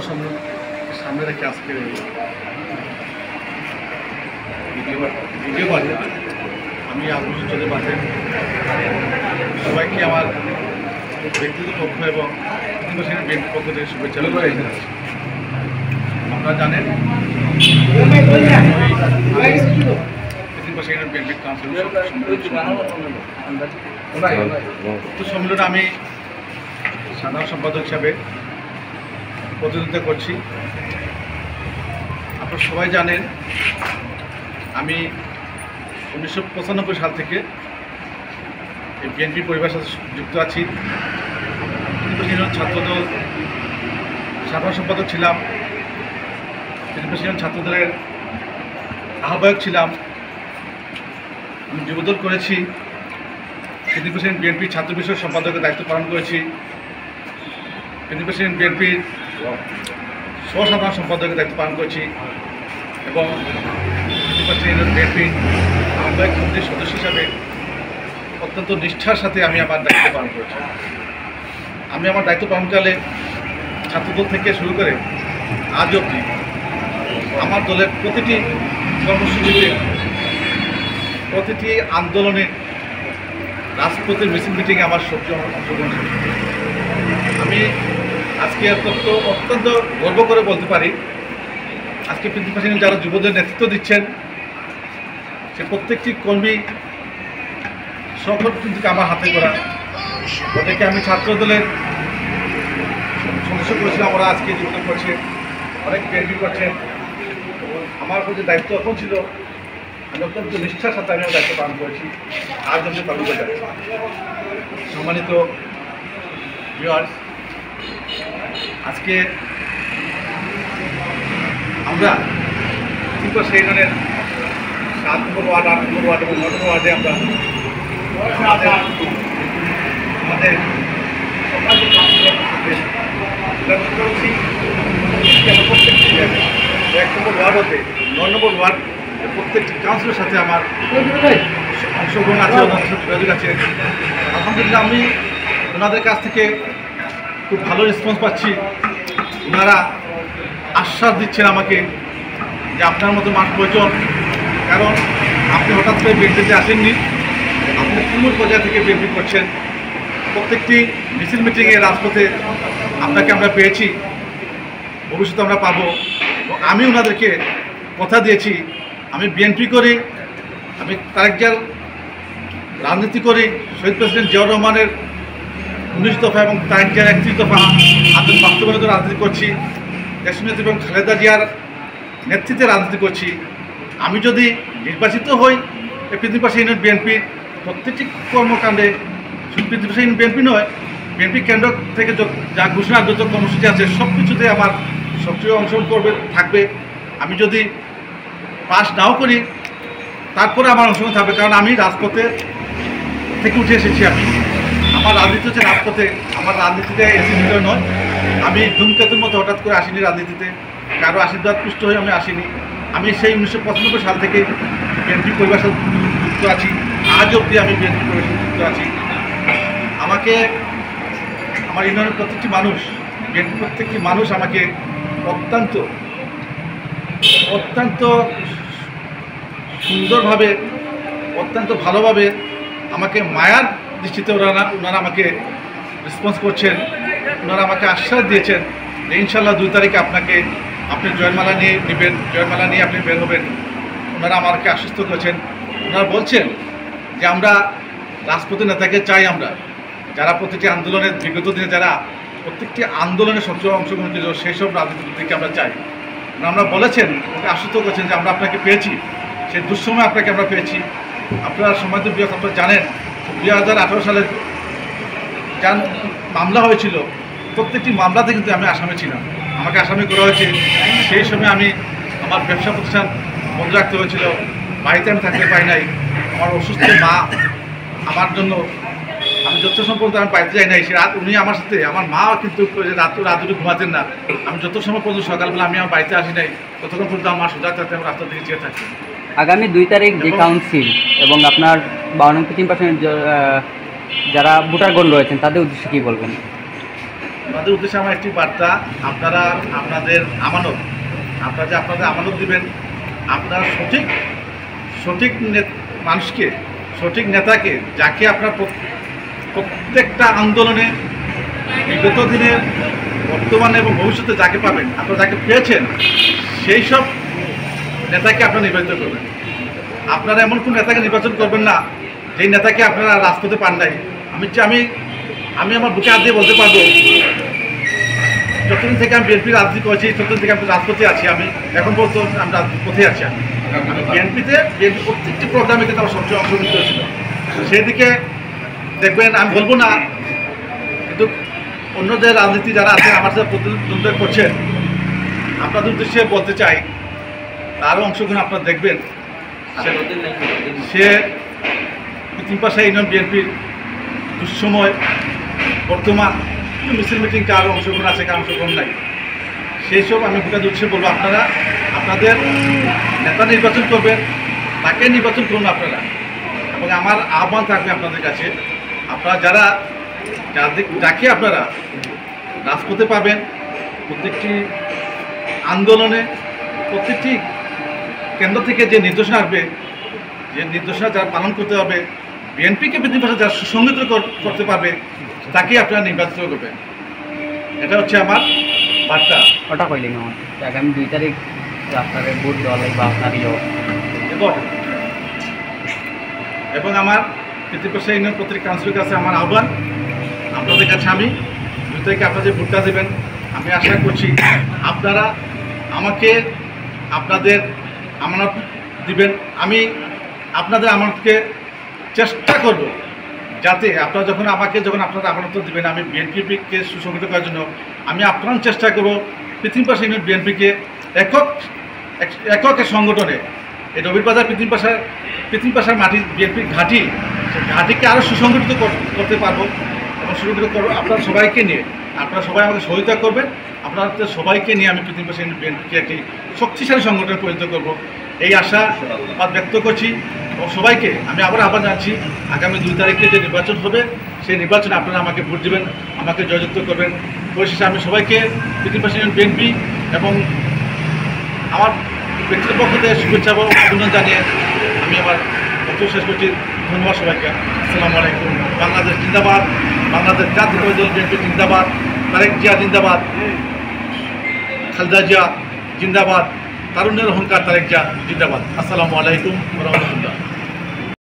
সামনে রেখে আজকে ভিডিও বাড়ি আমি আবু চলে বাঁধেন সবাইকে আমার ব্যক্তিগত পক্ষ এবং বিএনপির পক্ষ থেকে শুভেচ্ছা আপনারা জানেন বিএনপির কাউন্সিল সম্মেলনে আমি সাধারণ সম্পাদক হিসাবে প্রতিনিধিত্ব করছি। আপনারা সবাই জানেন আমি 1995 সাল থেকে এই বিএনপি পরিবারের সাথে যুক্ত আছি। ছাত্রদল সাধারণ সম্পাদক ছিলাম, ছাত্রদলের আহ্বায়ক ছিলাম, আমি যুবদল করেছি, বিএনপির ছাত্র বিষয়ক সম্পাদকের দায়িত্ব পালন করেছি, বিএনপির সহসাধারণ সম্পাদকের দায়িত্ব পালন করেছি এবং বিএনপির আহ্বায়ক কমিটির সদস্য হিসাবে অত্যন্ত নিষ্ঠার সাথে আমি আমার দায়িত্ব পালন করেছি। আমি আমার দায়িত্ব পালনকালে ছাত্রদল থেকে শুরু করে আজ অবধি আমার দলের প্রতিটি কর্মসূচিতে, প্রতিটি আন্দোলনে, রাজপথের মিছিল মিটিংয়ে আমার সক্রিয় অংশগ্রহণ করেছি। আমি আজকে অত্যন্ত গর্ব করে বলতে পারি, আজকে পৃথিবীর যারা যুবদের নেতৃত্ব দিচ্ছেন সে প্রত্যেকটি কর্মী সকল কিন্তু আমার হাতে করা। ওদেরকে আমি ছাত্রদলের সদস্য করেছিলাম, ওরা আজকে যুবদল করছে, অনেক বিএনপি করছেন। আমার প্রতি দায়িত্ব এখন ছিল, আমি অত্যন্ত নিষ্ঠার সাথে আমি দায়িত্ব পালন করেছি, আজ আমি পালন করে যাচ্ছি। সম্মানিত ভিউয়ার্স, আজকে আমরা সেই ধরনের 7 নম্বর ওয়ার্ড, 8 নম্বর ওয়ার্ড এবং 9 নম্বর ওয়ার্ডে আমরা আমাদের প্রত্যেকটি 1 নম্বর ওয়ার্ড হতে 9 নম্বর ওয়ার্ড প্রত্যেকটি কাউন্সিলের সাথে আমার অংশগ্রহণ আছে, ওনাদের সাথে যোগাযোগ আছে। আলহামদুলিল্লাহ আমি ওনাদের কাছ থেকে খুব ভালো রেসপন্স পাচ্ছি। ওনারা আশ্বাস দিচ্ছেন আমাকে যে আপনার মতো মানুষ প্রয়োজন, কারণ আপনি হঠাৎ করে বিএনপিতে আসেননি, আপনি তৃণমূল পর্যায় থেকে বিএনপি করছেন। প্রত্যেকটি মিছিল মিটিংয়ে রাজপথে আপনাকে আমরা পেয়েছি, ভবিষ্যতে আমরা পাবো। আমি ওনাদেরকে কথা দিয়েছি, আমি বিএনপি করি, আমি তারেক জিয়ার রাজনীতি করি, শহীদ প্রেসিডেন্ট জিয়াউর রহমানের 19 দফা এবং তারেক জিয়ার 31 দফা আন্দোলন বাস্তবায়নের রাজনীতি করছি, দেশনেত্রী এবং খালেদা জিয়ার নেতৃত্বে রাজনীতি করছি। আমি যদি নির্বাচিত হই এই পৃথিবীবাসী ইউনিয়ন বিএনপির প্রত্যেকটি কর্মকাণ্ডে, শুধু পৃথিবীবাসী ইউনিয়ন বিএনপি নয়, বিএনপি কেন্দ্র থেকে যা ঘোষণা যত কর্মসূচি আছে সব কিছুতে আমার সক্রিয় অংশগ্রহণ থাকবে। আমি যদি পাস নাও করি তারপরে আমার অংশগ্রহণ থাকবে, কারণ আমি রাজপথে থেকে উঠে এসেছি। আমার রাজনীতি হচ্ছে রাজপথে, আমার রাজনীতিতে এসি ভিতরে নয়। আমি ধূমকেতুর মতো হঠাৎ করে আসিনি রাজনীতিতে, কারো আশীর্বাদ পুষ্ট হয়ে আমি আসিনি। আমি সেই 1995 সাল থেকে বিএনপি পরিবারের সাথে যুক্ত আছি, আজ অবধি আমি বিএনপি পরিবারের সাথে যুক্ত আছি। আমাকে আমার ইউনিয়নের প্রত্যেকটি মানুষ, বিএনপি প্রত্যেকটি মানুষ আমাকে অত্যন্ত অত্যন্ত সুন্দরভাবে, অত্যন্ত ভালোভাবে আমাকে মায়ার দৃষ্টিতে ওনারা আমাকে রেসপন্স করছেন। ওনারা আমাকে আশ্বাস দিয়েছেন যে ইনশাল্লাহ 2 তারিখে আপনি জয়মালা নিয়ে নেবেন, জয়মালা নিয়ে আপনি বের হবেন। ওনারা আমাকে আশ্বস্ত করেছেন। ওনারা বলছেন যে আমরা রাজপথে নেতাকে চাই, আমরা যারা প্রতিটি আন্দোলনের বিগত দিনে যারা প্রত্যেকটি আন্দোলনে সক্রিয় অংশগ্রহণ করেছিল সেই সব রাজনীতিকে আমরা চাই। আমরা বলেছেন, ওকে আশ্বস্ত করেছেন যে আমরা আপনাকে পেয়েছি, সেই দুঃসময় আপনাকে আমরা পেয়েছি। আপনারা সময় তো আপনারা জানেন 2018 সালের যার মামলা হয়েছিল, প্রত্যেকটি মামলাতে কিন্তু আমি আসামি ছিলাম, আমাকে আসামি করা হয়েছে। সেই সময় আমি আমার ব্যবসা প্রতিষ্ঠান বন্ধ রাখতে হয়েছিল, বাড়িতে আমি থাকতে পারি নাই। আমার অসুস্থ মা আমার জন্য, আমি যত সময় পর্যন্ত আমি বাড়িতে যাই নাই, সে রাত উনি আমার সাথে, আমার মা কিন্তু রাত্রে ঘুমাতেন না। আমি যত সময় পর্যন্ত সকালবেলা আমি আমার বাড়িতে আসি নাই, ততক্ষণ পর্যন্ত আমার সোজা থাকতে আমি রাস্তা থেকে চেয়ে থাকি। আগামী 2 তারিখ যে কাউন্সিল এবং আপনার 52% যারা ভোটারগণ রয়েছেন তাদের উদ্দেশ্যে কী বলবেন? আপনাদের উদ্দেশ্যে আমার একটি বার্তা, আপনারা আপনাদের আমানত, আপনারা যে আপনাদের আমানত দিবেন, আপনারা সঠিক মানুষকে, সঠিক নেতাকে, যাকে আপনার প্রত্যেকটা আন্দোলনে বিগত দিনে, বর্তমানে এবং ভবিষ্যতে যাকে পাবেন, আপনারা যাকে পেয়েছেন, সেই সব নেতাকে আপনারা নির্বাচিত করবেন। আপনারা এমন কোন নেতাকে নির্বাচন করবেন না যেই নেতাকে আপনারা রাজপথে পান নাই। আমি আমার বুকে হাত দিয়ে বলতে পারবো, যতদিন থেকে আমি বিএনপির রাজনীতি করেছি, ততদিন থেকে আমি রাজপথে আছি। আমি এখন পর্যন্ত আমি রাজপথে আছি। আমি বিএনপি প্রত্যেকটি প্রোগ্রামে কিন্তু আমার সবচেয়ে অংশগ্রহণ করেছিল। সেদিকে দেখবেন, আমি বলবো না, কিন্তু অন্য যে রাজনীতি যারা আছে আমার সাথে প্রতিদ্বন্দ্বিতা করছেন, আপনাদের উদ্দেশ্যে বলতে চাই, তারও অংশগ্রহণ আপনারা দেখবেন। সে তিনপাশা ইউনিয়ন বিএনপির দুঃসময়, বর্তমান মিছিল মিটিং কারো অংশগ্রহণ আছে, কারো অংশগ্রহণ নাই, সেই সব আমি বুঝতে উৎসে বলবো, আপনারা আপনাদের নেতা নির্বাচন করবেন, তাকে নির্বাচন করুন আপনারা। এবং আমার আহ্বান থাকবে আপনাদের কাছে, আপনারা যাকে আপনারা রাজপথে পাবেন, প্রত্যেকটি আন্দোলনে, প্রত্যেকটি কেন্দ্র থেকে যে নির্দেশনা আসবে, যে নির্দেশনা যারা পালন করতে হবে, বিএনপিকে পৃথিবীর ভাষা যারা সুসংগঠিত করতে পারবে, তাকে আপনারা নির্বাচিত করবেন। এটা হচ্ছে আমার বার্তা। ওটা কইলেন আমার আগামী 2 তারিখ আপনাদের ভোট দেওয়া লাগবে আপনার এবং আমার পৃথিবীর ইউনিয়ন প্রত্যেক কাউন্সিলের কাছে আমার আহ্বান, আপনাদের কাছে আমি 2 তারিখে আপনারা যে ভোটটা দেবেন, আমি আশা করছি আপনারা আমাকে আপনাদের আমানত দিবেন। আমি আপনাদের আমানতকে চেষ্টা করব, যাতে আপনারা যখন আপনারা আমানত দেবেন, আমি বিএনপিকে সুসংগঠিত করার জন্য আমি আপনার চেষ্টা করব পৃথিবীর ইউনিয়ন বিএনপিকে একক সংগঠনে, এই রবিবাজার পৃথিবীর মাটি বিএনপির ঘাঁটি, সেই ঘাঁটিকে আরও সুসংগঠিত করতে পারবো এবং সুসংগঠিত করবো আপনারা সবাইকে নিয়ে। আপনারা সবাই আমাকে সহযোগিতা করবেন। আপনাদের সবাইকে নিয়ে আমি পৃথিবীর ইউনিয়ন বিএনপিকে একটি শক্তিশালী সংগঠনে পরিণত করব, এই আশা ব্যক্ত করছি। এবং সবাইকে আমি আবার আহ্বান জানাচ্ছি, আগামী 2 তারিখে যে নির্বাচন হবে, সেই নির্বাচনে আপনারা আমাকে ভোট দেবেন, আমাকে জয়যুক্ত করবেন। পরিশেষে আমি সবাইকে পৃথিবীর ইউনিয়ন বিএনপি এবং আমার ব্যক্তিগত পক্ষ থেকে শুভেচ্ছা এবং অভিনন্দন জানিয়ে আমি আমার বক্তব্য শেষ করছি। ধন্যবাদ সবাইকে। আসসালামু আলাইকুম। বাংলাদেশ জিন্দাবাদ, বাংলাদেশ জাতীয় দল বিএনপি জিন্দাবাদ, তারেক জিয়া জিন্দাবাদ, খালেদা জিয়া জিন্দাবাদ, তারুণ্যের অহংকার তারেক জিয়া জিন্দাবাদ। আসসালামু আলাইকুম ওয়া রাহমাতুল্লাহ।